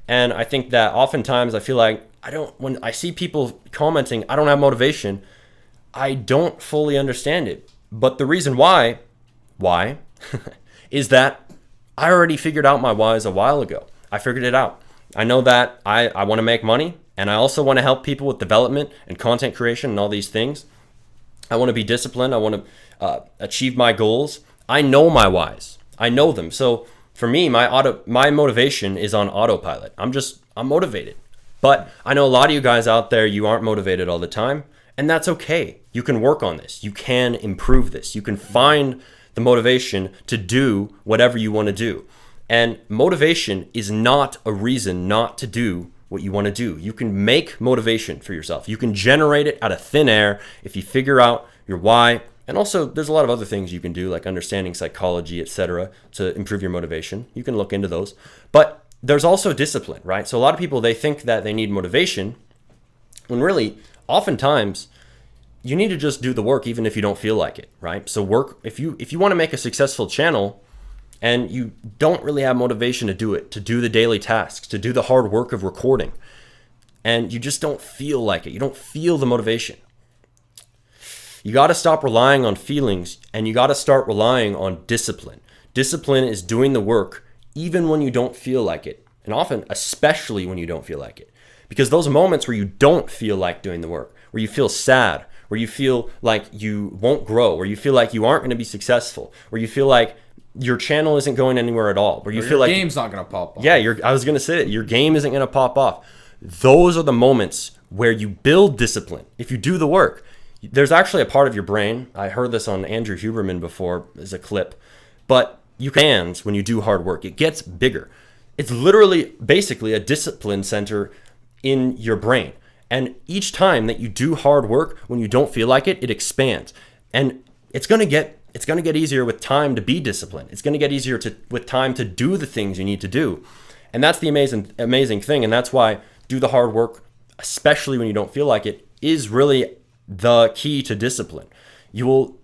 And I think that oftentimes I feel like when I see people commenting, I don't have motivation, I don't fully understand it. But the reason why, is that I already figured out my whys a while ago. I figured it out. I know that I want to make money, and I also want to help people with development and content creation and all these things. I want to be disciplined. I want to achieve my goals. I know my whys. I know them. So for me, my motivation is on autopilot. I'm motivated. But I know a lot of you guys out there, you aren't motivated all the time, and that's okay. You can work on this. You can improve this. You can find the motivation to do whatever you want to do. And motivation is not a reason not to do what you want to do. You can make motivation for yourself. You can generate it out of thin air if you figure out your why. And also, there's a lot of other things you can do, like understanding psychology, etc., to improve your motivation. You can look into those. But there's also discipline, right? So a lot of people, they think that they need motivation, when really, oftentimes, you need to just do the work even if you don't feel like it, right? So work, if you want to make a successful channel and you don't really have motivation to do it, to do the daily tasks, to do the hard work of recording, and you just don't feel like it, you don't feel the motivation, you got to stop relying on feelings and you got to start relying on discipline. Discipline is doing the work even when you don't feel like it, and often, especially when you don't feel like it. Because those moments where you don't feel like doing the work, where you feel sad, where you feel like you won't grow, where you feel like you aren't going to be successful, where you feel like your channel isn't going anywhere at all, where you feel like your game's not going to pop off. Yeah, I was going to say it. Your game isn't going to pop off. Those are the moments where you build discipline. If you do the work, there's actually a part of your brain. I heard this on Andrew Huberman before as a clip, but you can, when you do hard work, it gets bigger. It's literally basically a discipline center in your brain. And each time that you do hard work, when you don't feel like it, it expands. And it's going to get easier with time to be disciplined. It's going to get easier with time to do the things you need to do. And that's the amazing thing. And that's why do the hard work, especially when you don't feel like it, is really the key to discipline. You'll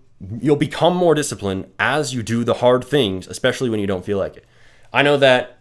become more disciplined as you do the hard things, especially when you don't feel like it. I know that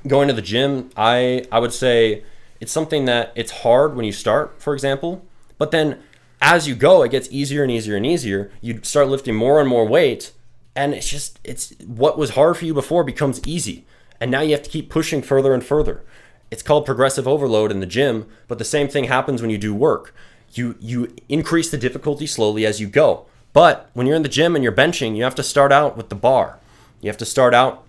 going to the gym, I would say it's something that it's hard when you start, for example, but then as you go, it gets easier and easier and easier. You start lifting more and more weight, and it's what was hard for you before becomes easy. And now you have to keep pushing further and further. It's called progressive overload in the gym, but the same thing happens when you do work. You increase the difficulty slowly as you go. But when you're in the gym and you're benching, you have to start out with the bar. You have to start out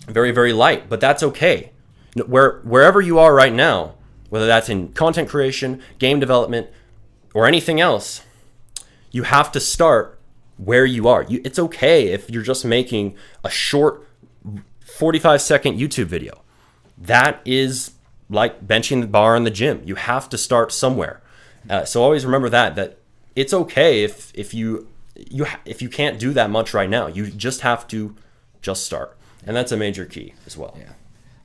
very, very light, but that's okay. Wherever you are right now, whether that's in content creation, game development, or anything else, you have to start where you are. It's okay if you're just making a short 45-second YouTube video. That is like benching the bar in the gym. You have to start somewhere. So always remember that it's okay if you can't do that much right now. You just have to just start. And that's a major key as well. Yeah.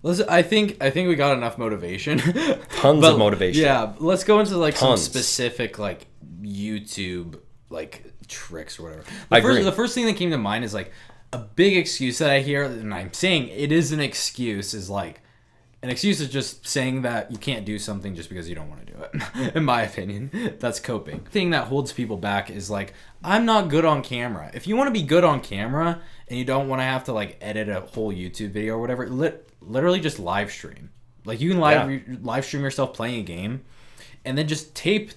Listen, I think we got enough motivation. Tons of motivation. Yeah, let's go into like some specific like YouTube like tricks or whatever. The first thing that came to mind is like a big excuse that I hear, and I'm saying it is an excuse, is like an excuse is just saying that you can't do something just because you don't want to do it. In my opinion, that's coping. The thing that holds people back is like, I'm not good on camera. If you want to be good on camera and you don't want to have to like edit a whole YouTube video or whatever, literally just live stream. Like you can live stream yourself playing a game, and then just tape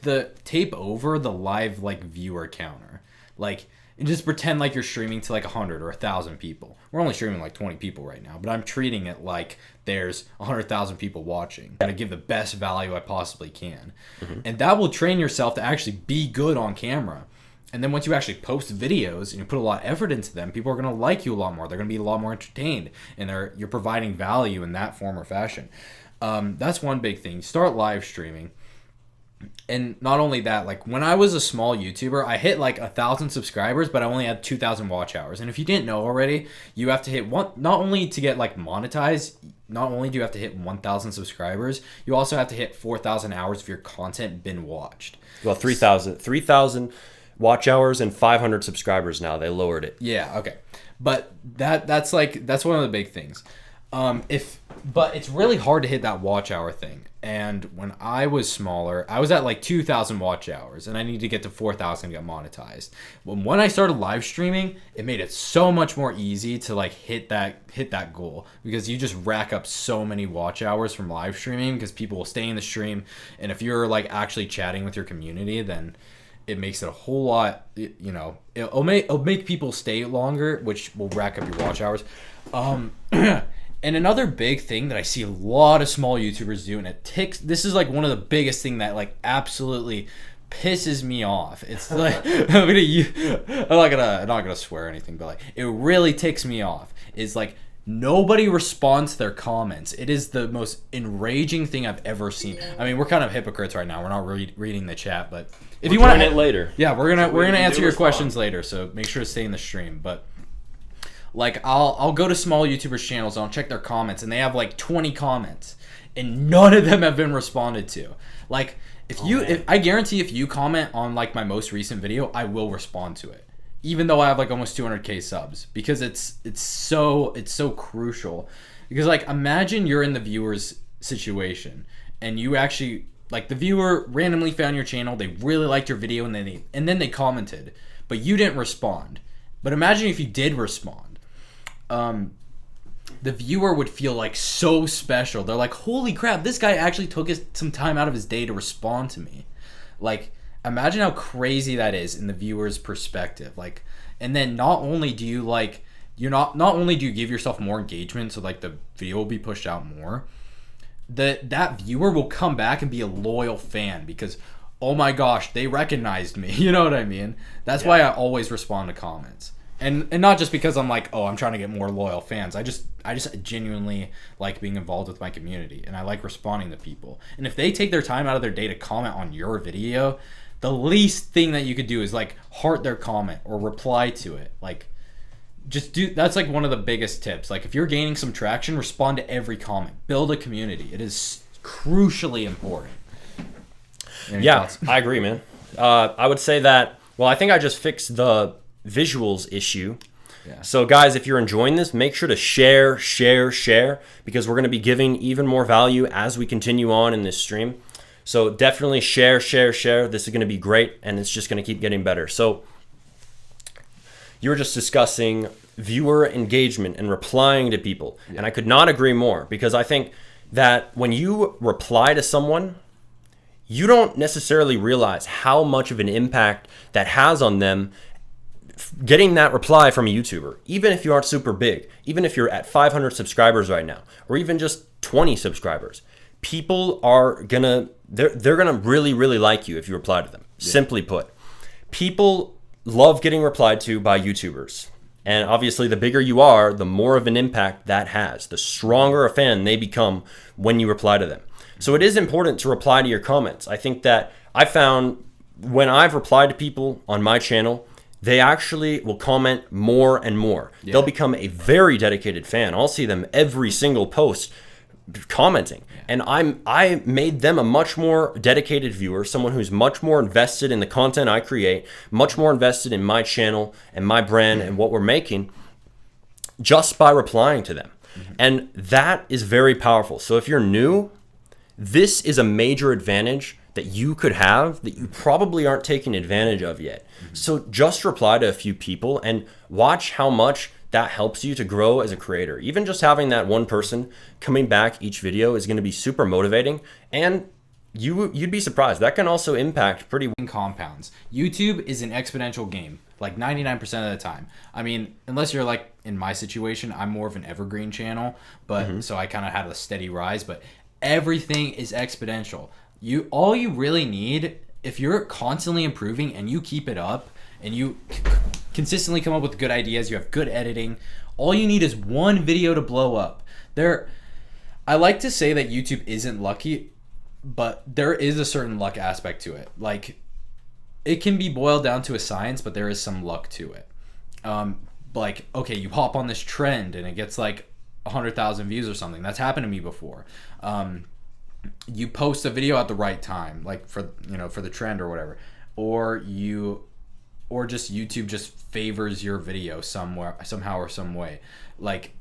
over the live like viewer counter. Like, and just pretend like you're streaming to like 100 or 1,000 people. We're only streaming like 20 people right now, but I'm treating it like there's 100,000 people watching. I'm gonna give the best value I possibly can. Mm-hmm. And that will train yourself to actually be good on camera. And then once you actually post videos and you put a lot of effort into them, people are gonna like you a lot more. They're gonna be a lot more entertained, and you're providing value in that form or fashion. That's one big thing. Start live streaming. And not only that, like when I was a small YouTuber, I hit like 1,000 subscribers, but I only had 2,000 watch hours. And if you didn't know already, you have to hit one, not only to get like monetized, not only do you have to hit 1,000 subscribers, you also have to hit 4,000 hours of your content been watched. Well, 3,000 watch hours and 500 subscribers now. They lowered it. Yeah, okay. But that's one of the big things. But it's really hard to hit that watch hour thing. And when I was smaller, I was at like 2,000 watch hours, and I need to get to 4,000 to get monetized. When I started live streaming, it made it so much more easy to like hit that goal, because you just rack up so many watch hours from live streaming because people will stay in the stream, and if you're like actually chatting with your community, then it makes it a whole lot. It'll make people stay longer, which will rack up your watch hours. And another big thing that I see a lot of small YouTubers do, and this is like one of the biggest thing that like absolutely pisses me off. It's like I'm not gonna swear or anything, but like it really ticks me off. Is like nobody responds to their comments. It is the most enraging thing I've ever seen. I mean, we're kind of hypocrites right now. We're not reading the chat, but if you want it later, yeah, we're gonna answer your questions later. So make sure to stay in the stream, but. Like I'll go to small YouTubers channels and I'll check their comments, and they have like 20 comments and none of them have been responded to. Like if I guarantee if you comment on like my most recent video, I will respond to it. Even though I have like almost 200k subs, because it's so crucial. Because like imagine you're in the viewer's situation and you actually like the viewer randomly found your channel, they really liked your video, and then they commented, but you didn't respond. But imagine if you did respond. The viewer would feel like so special. They're like, holy crap, this guy actually took some time out of his day to respond to me. Like, imagine how crazy that is in the viewer's perspective. Like, and then not only do you like, not only do you give yourself more engagement, so like the video will be pushed out more, that viewer will come back and be a loyal fan because, oh my gosh, they recognized me. You know what I mean? That's why I always respond to comments. And not just because I'm like, oh, I'm trying to get more loyal fans. I just genuinely like being involved with my community, and I like responding to people. And if they take their time out of their day to comment on your video, the least thing that you could do is like heart their comment or reply to it. Like, that's like one of the biggest tips. Like, if you're gaining some traction, respond to every comment. Build a community. It is crucially important. Yeah, I agree, man. I would say that, well, I think I just fixed the visuals issue. Yeah. So guys, if you're enjoying this, make sure to share, because we're going to be giving even more value as we continue on in this stream. So definitely share. This is going to be great, and it's just going to keep getting better. So you were just discussing viewer engagement and replying to people. Yeah. And I could not agree more, because I think that when you reply to someone, you don't necessarily realize how much of an impact that has on them. Getting that reply from a YouTuber, even if you aren't super big, even if you're at 500 subscribers right now, or even just 20 subscribers, people are they're gonna really like you if you reply to them. Yeah. Simply put, people love getting replied to by YouTubers, and obviously the bigger you are, the more of an impact that has, the stronger a fan they become when you reply to them. So it is important to reply to your comments. I think that I found when I've replied to people on my channel, they actually will comment more and more. Yeah. They'll become a very dedicated fan. I'll see them every single post commenting. Yeah. And I made them a much more dedicated viewer, someone who's much more invested in the content I create, much more invested in my channel and my brand and what we're making, just by replying to them. Mm-hmm. And that is very powerful. So if you're new, this is a major advantage that you could have that you probably aren't taking advantage of yet. Mm-hmm. So just reply to a few people and watch how much that helps you to grow as a creator. Even just having that one person coming back each video is going to be super motivating, and you'd be surprised. That can also impact pretty compounds. YouTube is an exponential game, like 99% of the time. I mean, unless you're like in my situation, I'm more of an evergreen channel, but so I kind of had a steady rise, but everything is exponential. All you really need, if you're constantly improving and you keep it up and you consistently come up with good ideas, you have good editing, all you need is one video to blow up. I like to say that YouTube isn't lucky. but there is a certain luck aspect to it. Like, it can be boiled down to a science, but there is some luck to it. Like, okay, you hop on this trend and it gets like 100,000 views or something. That's happened to me before. You post a video at the right time, like for the trend or whatever, or just YouTube just favors your video somehow or some way. Like,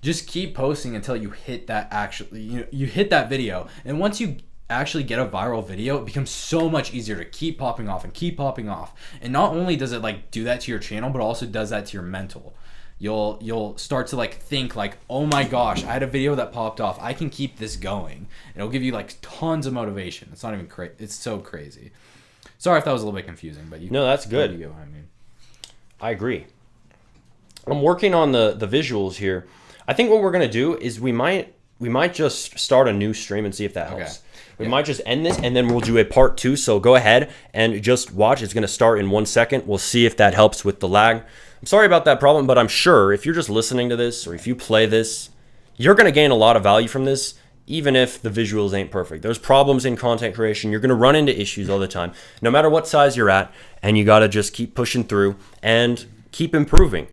just keep posting until you hit that you hit that video, and once you actually get a viral video, it becomes so much easier to keep popping off. And not only does it like do that to your channel, but also does that to your mental. You'll start to like think like, oh my gosh, I had a video that popped off, I can keep this going. It'll give you like tons of motivation. It's not even crazy. It's so crazy. Sorry if that was a little bit confusing, but no, that's good. You get what I mean. I agree. I'm working on the visuals here. I think what we're gonna do is we might just start a new stream and see if that helps. Okay. We might just end this and then we'll do a part 2. So go ahead and just watch. It's gonna start in 1 second. We'll see if that helps with the lag. I'm sorry about that problem, but I'm sure if you're just listening to this or if you play this, you're gonna gain a lot of value from this, even if the visuals ain't perfect. There's problems in content creation. You're gonna run into issues all the time, no matter what size you're at, and you gotta just keep pushing through and keep improving.